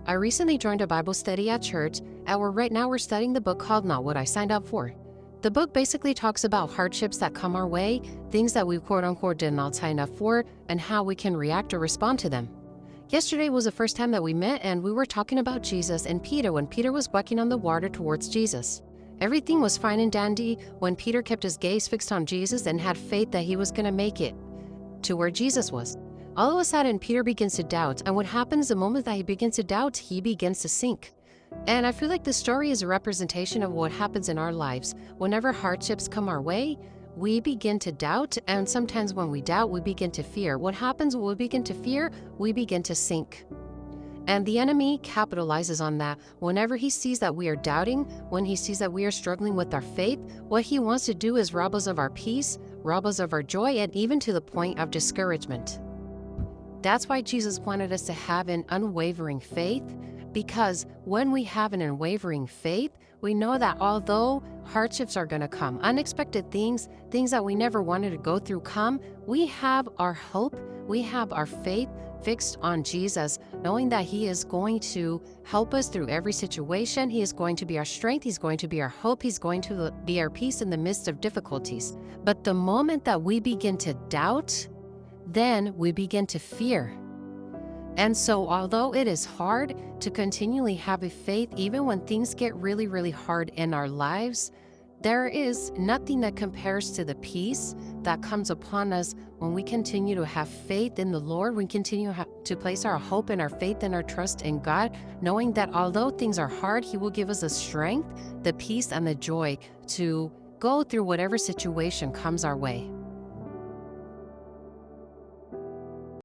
I recently joined a Bible study at church, and right now we're studying the book called Not What I Signed Up For. The book basically talks about hardships that come our way, things that we quote-unquote did not sign up for, and how we can react or respond to them. Yesterday was the first time that we met, and we were talking about Jesus and Peter when Peter was walking on the water towards Jesus. Everything was fine and dandy when Peter kept his gaze fixed on Jesus and had faith that he was going to make it to where Jesus was. All of a sudden, Peter begins to doubt, and what happens the moment that he begins to doubt, he begins to sink. And I feel like this story is a representation of what happens in our lives. Whenever hardships come our way, we begin to doubt, and sometimes when we doubt, we begin to fear. What happens when we begin to fear? We begin to sink. And the enemy capitalizes on that. Whenever he sees that we are doubting, when he sees that we are struggling with our faith, what he wants to do is rob us of our peace, rob us of our joy, and even to the point of discouragement. That's why Jesus wanted us to have an unwavering faith, because when we have an unwavering faith, we know that although hardships are going to come, unexpected things that we never wanted to go through come, we have our hope, we have our faith fixed on Jesus, knowing that he is going to help us through every situation. He is going to be our strength. He's going to be our hope. He's going to be our peace in the midst of difficulties. But the moment that we begin to doubt, then we begin to fear. And so although it is hard to continually have a faith, even when things get really, really hard in our lives, there is nothing that compares to the peace that comes upon us when we continue to have faith in the Lord. We continue to place our hope and our faith and our trust in God, knowing that although things are hard, he will give us the strength, the peace, and the joy to go through whatever situation comes our way.